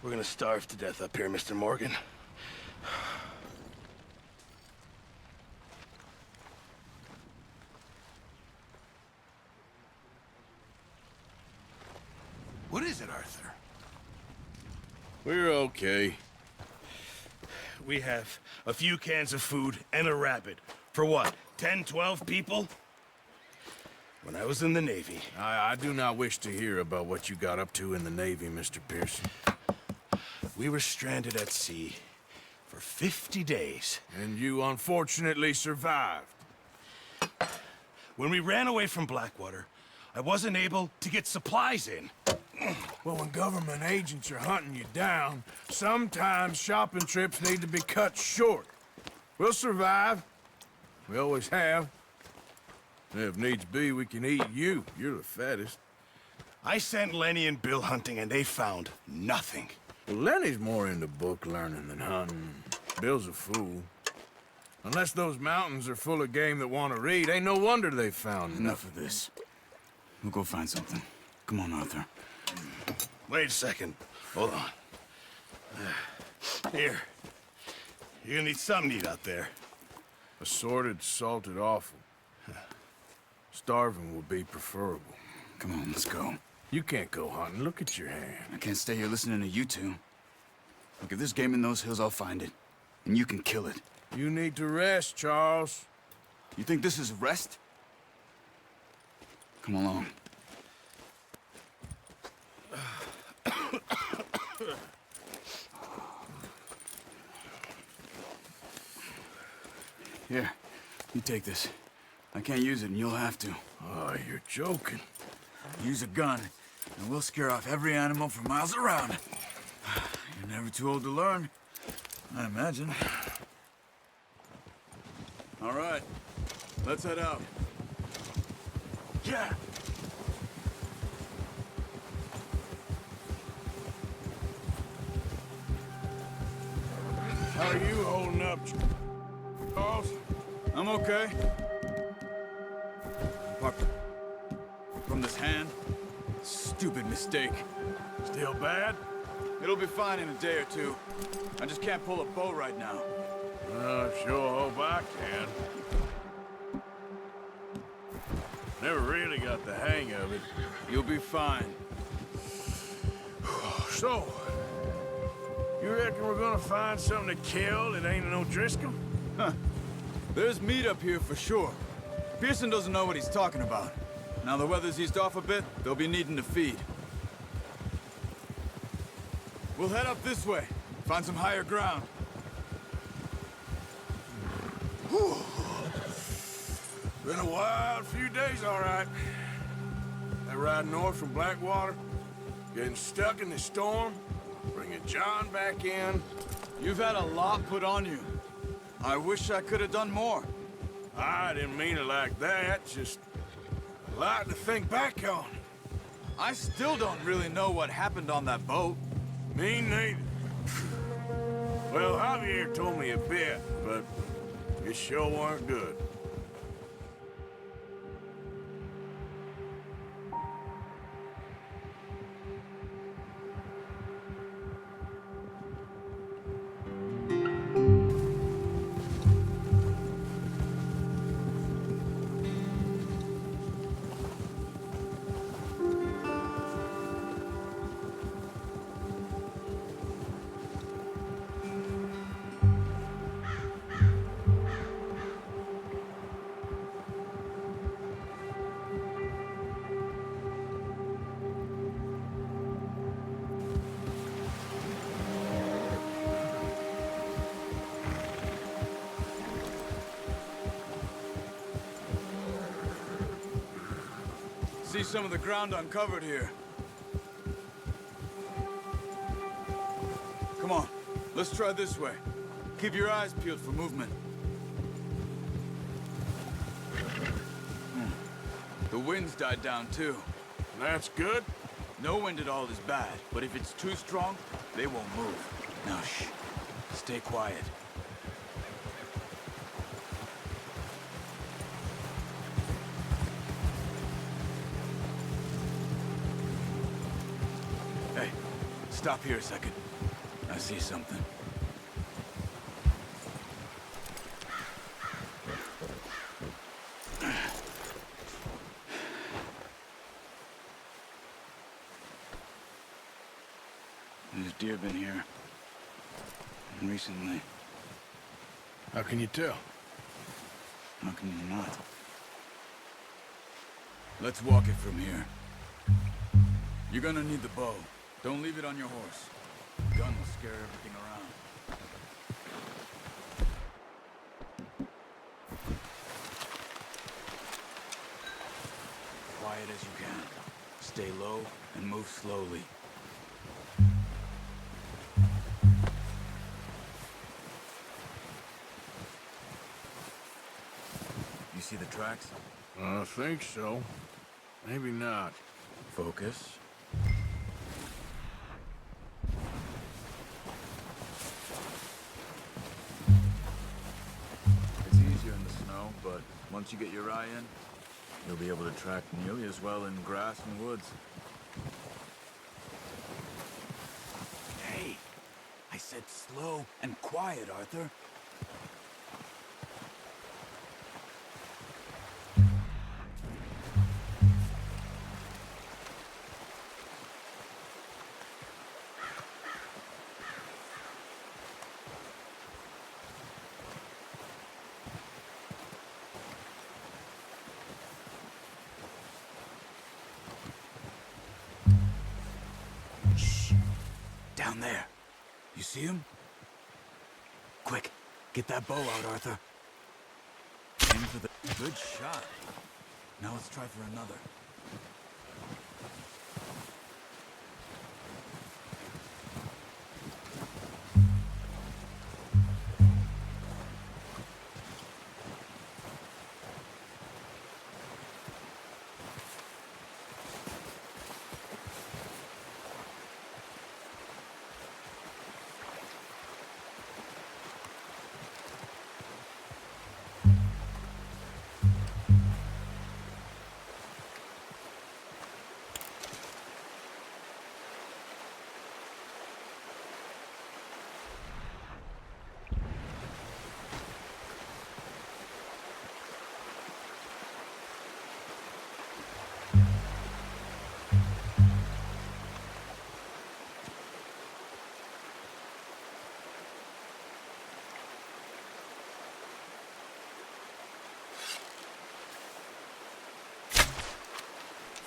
We're gonna starve to death up here, Mr. Morgan. What is it, Arthur? We're okay. We have a few cans of food and a rabbit. For what, 10, 12 people? When I was in the Navy... I do not wish to hear about what you got up to in the Navy, Mr. Pearson. We were stranded at sea for 50 days. And you unfortunately survived. When we ran away from Blackwater, I wasn't able to get supplies in. Well, when government agents are hunting you down, sometimes shopping trips need to be cut short. We'll survive. We always have. And if needs be, we can eat you. You're the fattest. I sent Lenny and Bill hunting, and they found nothing. Well, Lenny's more into book learning than hunting. Bill's a fool. Unless those mountains are full of game that want to read, ain't no wonder they found Enough of this. We'll go find something. Come on, Arthur. Wait a second. Hold on. Here. You're gonna need something to eat out there. Assorted, salted offal. Starving will be preferable. Come on, let's go. You can't go hunting. Look at your hand. I can't stay here listening to you two. Look, if there's game in those hills, I'll find it. And you can kill it. You need to rest, Charles. You think this is rest? Come along. Here, you take this. I can't use it, and you'll have to. Oh, you're joking. Use a gun, and we'll scare off every animal for miles around. You're never too old to learn, I imagine. All right, let's head out. Yeah. How are you holding up, Charles? I'm okay. Apart from this hand, stupid mistake. Still bad? It'll be fine in a day or two. I just can't pull a bow right now. Sure hope I can. Never really got the hang of it. You'll be fine. So, you reckon we're gonna find something to kill that ain't no Driscoll? Huh. There's meat up here for sure. Pearson doesn't know what he's talking about. Now the weather's eased off a bit, they'll be needing to feed. We'll head up this way, find some higher ground. Whew. Been a wild few days, all right. That ride north from Blackwater, getting stuck in the storm, bringing John back in. You've had a lot put on you. I wish I could have done more. I didn't mean it like that, just a lot to think back on. I still don't really know what happened on that boat. Me neither. Well, Javier told me a bit, but it sure weren't good. See some of the ground uncovered here. Come on, let's try this way. Keep your eyes peeled for movement. The wind's died down too. That's good. No wind at all is bad, but if it's too strong, they won't move. Now shh, stay quiet. Stop here a second. I see something. There's deer been here. And recently. How can you tell? How can you not? Let's walk it from here. You're gonna need the bow. Don't leave it on your horse. The gun will scare everything around. Quiet as you can. Stay low and move slowly. You see the tracks? I think so. Maybe not. Focus. It's easier in the snow, but once you get your eye in, you'll be able to track nearly as well in grass and woods. Hey, I said slow and quiet, Arthur. Down there. You see him? Quick, get that bow out, Arthur. Aim for the... Good shot. Now let's try for another.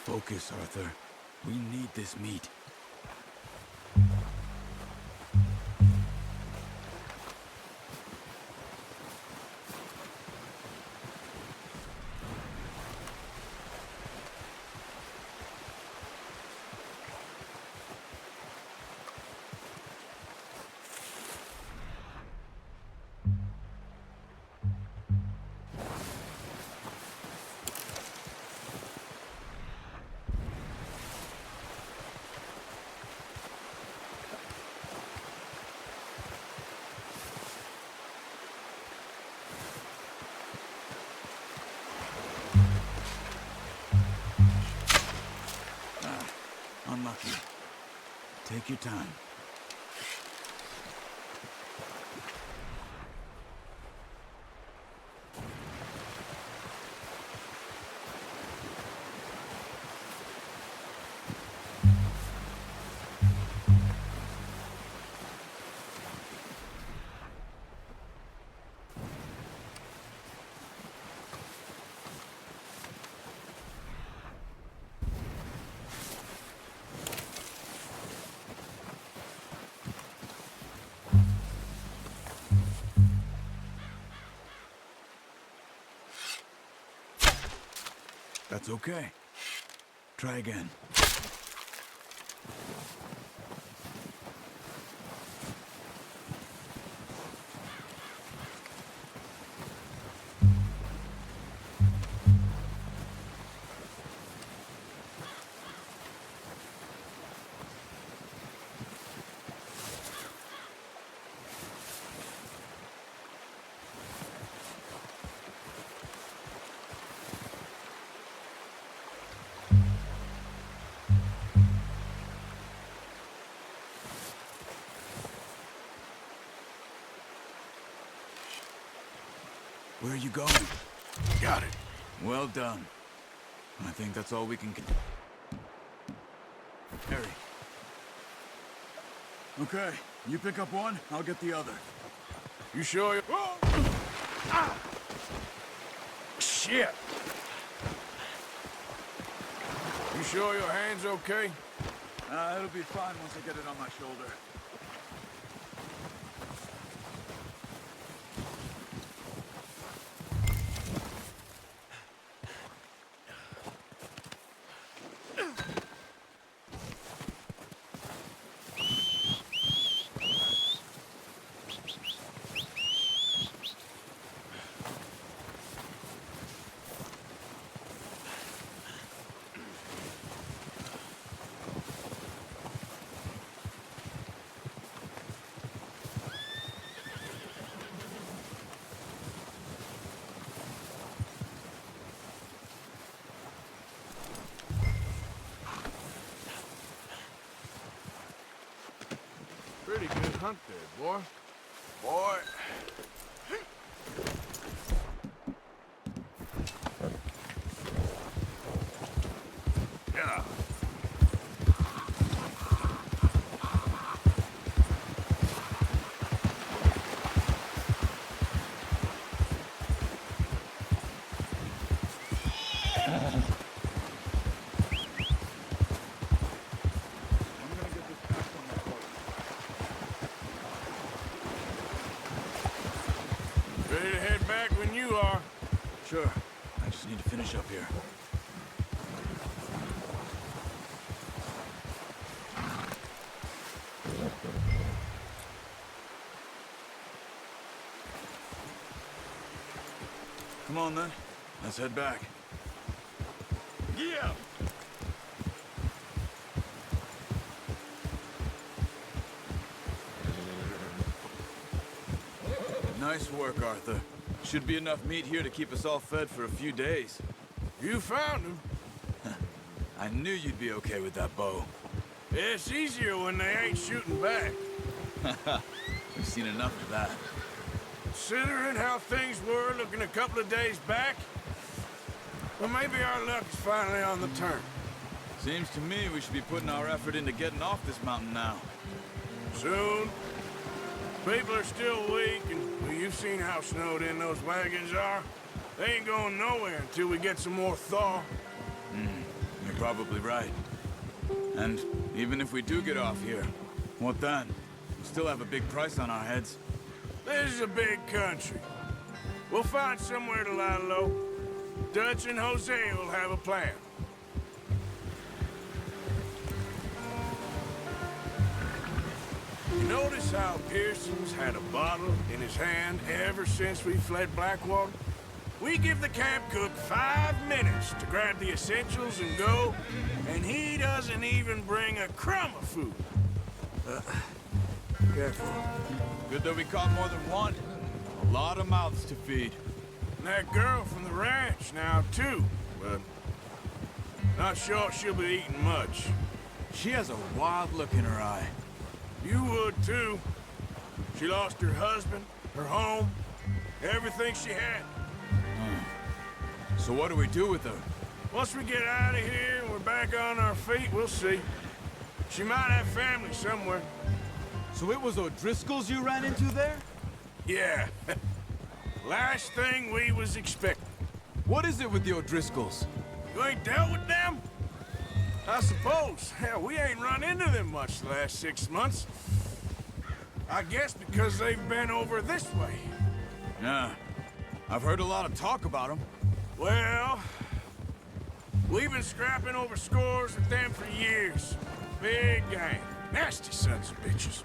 Focus, Arthur. We need this meat. Unlucky. Take your time. That's okay. Try again. Where are you going? Got it. Well done. I think that's all we can... Harry. Okay, you pick up one, I'll get the other. You sure you... Whoa! Ah! Shit! You sure your hand's okay? It'll be fine once I get it on my shoulder. Pretty good hunt there, boy. Boy. Yeah. Ready to head back when you are. Sure. I just need to finish up here. Come on, then. Let's head back. Yeah. Nice work, Arthur. Should be enough meat here to keep us all fed for a few days. You found him. I knew you'd be okay with that bow. It's easier when they ain't shooting back. We've seen enough of that. Considering how things were looking a couple of days back, well, maybe our luck is finally on the turn. Seems to me we should be putting our effort into getting off this mountain now. Soon. People are still weak, and well, you've seen how snowed in those wagons are. They ain't going nowhere until we get some more thaw. You're probably right. And even if we do get off here, what then? We still have a big price on our heads. This is a big country. We'll find somewhere to lie low. Dutch and Jose will have a plan. You notice how Pearson's had a bottle in his hand ever since we fled Blackwater? We give the camp cook 5 minutes to grab the essentials and go, and he doesn't even bring a crumb of food. Careful. Good that we caught more than one. A lot of mouths to feed. And that girl from the ranch now, too, but not sure she'll be eating much. She has a wild look in her eye. You would, too. She lost her husband, her home, everything she had. So what do we do with her? Once we get out of here and we're back on our feet, we'll see. She might have family somewhere. So it was O'Driscoll's you ran into there? Yeah. Last thing we was expecting. What is it with the O'Driscolls? You ain't dealt with them? I suppose. Hell, we ain't run into them much the last 6 months. I guess because they've been over this way. Yeah. I've heard a lot of talk about them. Well, we've been scrapping over scores with them for years. Big gang. Nasty sons of bitches.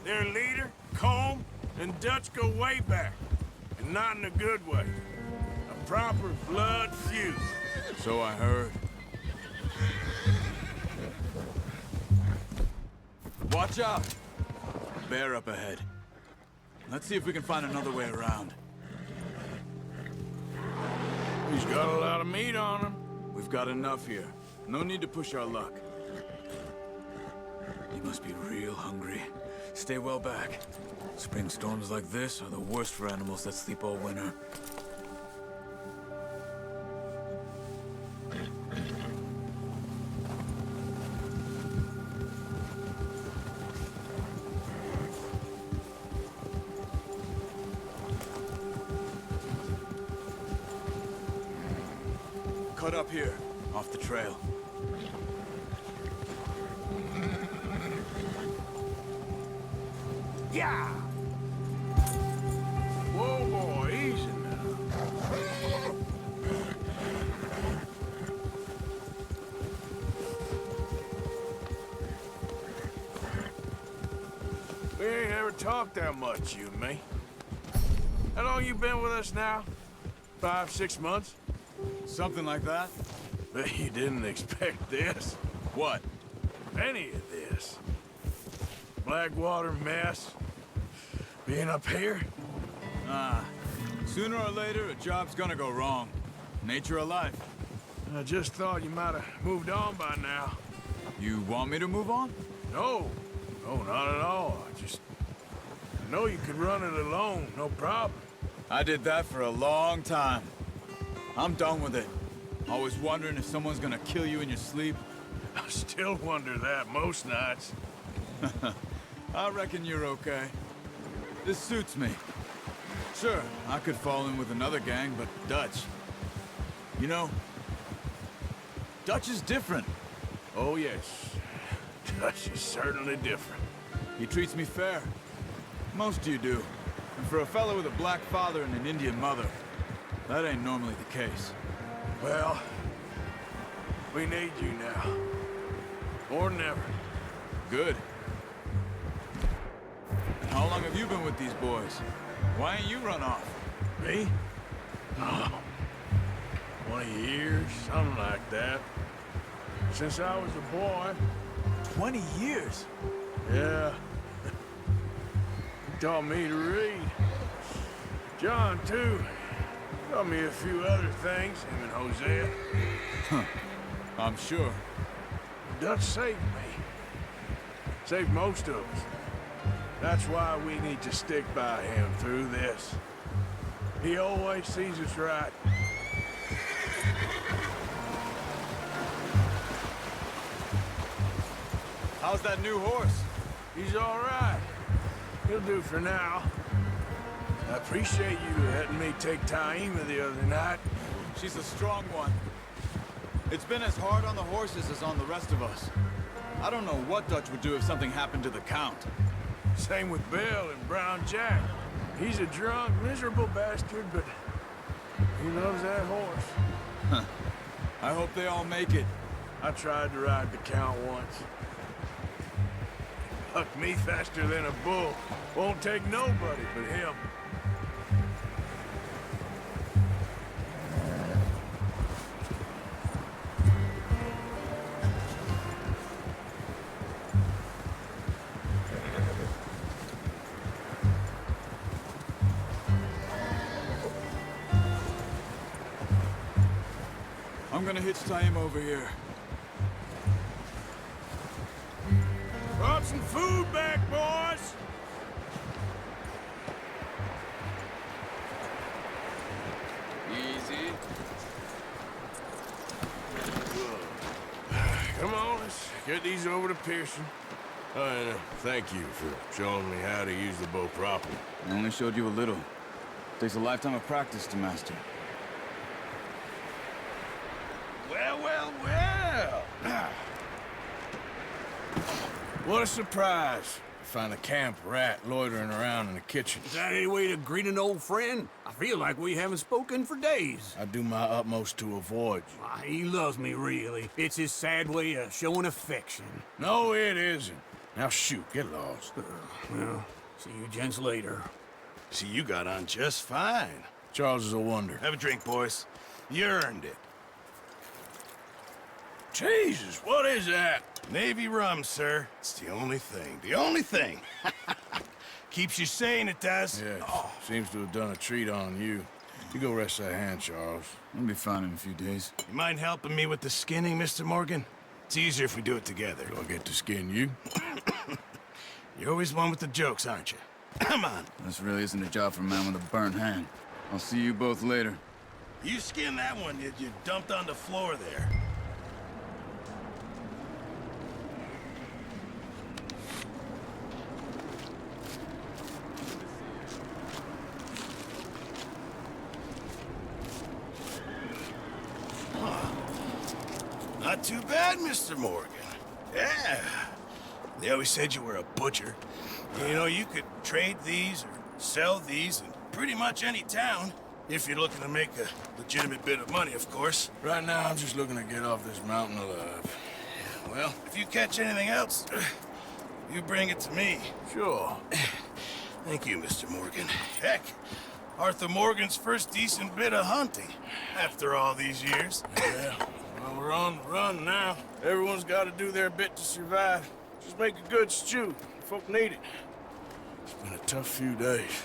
Their leader, Combe, and Dutch go way back. And not in a good way. A proper blood feud. So I heard. Watch out! Bear up ahead. Let's see if we can find another way around. He's got a lot of meat on him. We've got enough here. No need to push our luck. You must be real hungry. Stay well back. Spring storms like this are the worst for animals that sleep all winter. cut up here, off the trail. Yeah! Whoa, boy, easy now. We ain't ever talked that much, you and me. How long you been with us now? 5, 6 months? Something like that? Bet you didn't expect this. What? Any of this. Blackwater mess. Being up here? Sooner or later, a job's gonna go wrong. Nature of life. I just thought you might have moved on by now. You want me to move on? No. No, not at all. I know you could run it alone, no problem. I did that for a long time. I'm done with it. Always wondering if someone's gonna kill you in your sleep. I still wonder that most nights. I reckon you're okay. This suits me. Sure, I could fall in with another gang, but Dutch. You know, Dutch is different. Oh, yes. Dutch is certainly different. He treats me fair. Most of you do. And for a fellow with a black father and an Indian mother, that ain't normally the case. Well, we need you now. More than ever. Good. How long have you been with these boys? Why ain't you run off? Me? Oh, 20 years, something like that. Since I was a boy. 20 years? Yeah. He taught me to read. John, too. Taught me a few other things, him and Hosea. I'm sure. Dutch saved me. Saved most of us. That's why we need to stick by him through this. He always sees us right. How's that new horse? He's all right. He'll do for now. I appreciate you letting me take Taima the other night. She's a strong one. It's been as hard on the horses as on the rest of us. I don't know what Dutch would do if something happened to the Count. Same with Bill and Brown Jack. He's a drunk, miserable bastard, but he loves that horse. I hope they all make it. I tried to ride the Count once. Hucked me faster than a bull. Won't take nobody but him. I'm gonna hitch Taima over here. Brought some food back, boys! Easy. Come on, let's get these over to Pearson. Oh, and thank you for showing me how to use the bow properly. I only showed you a little. Takes a lifetime of practice to master. Well, well, well! What a surprise. Find a camp rat loitering around in the kitchen. Is that any way to greet an old friend? I feel like we haven't spoken for days. I do my utmost to avoid you. Why, he loves me, really. It's his sad way of showing affection. No, it isn't. Now shoot, get lost. Well, see you gents later. See, you got on just fine. Charles is a wonder. Have a drink, boys. You earned it. Jesus, what is that? Navy rum, sir. It's the only thing. The only thing. Keeps you sane, it does. Yeah, seems to have done a treat on you. You go rest that hand, Charles. I'll be fine in a few days. You mind helping me with the skinning, Mr. Morgan? It's easier if we do it together. Do I get to skin you? You're always one with the jokes, aren't you? Come on. This really isn't a job for a man with a burnt hand. I'll see you both later. You skinned that one you dumped on the floor there. Not too bad, Mr. Morgan. Yeah. They always said you were a butcher. You know, you could trade these or sell these in pretty much any town. If you're looking to make a legitimate bit of money, of course. Right now, I'm just looking to get off this mountain alive. Well, if you catch anything else, you bring it to me. Sure. Thank you, Mr. Morgan. Heck, Arthur Morgan's first decent bit of hunting after all these years. Yeah, well, we're on the run now. Everyone's got to do their bit to survive. Just make a good stew. Folk need it. It's been a tough few days.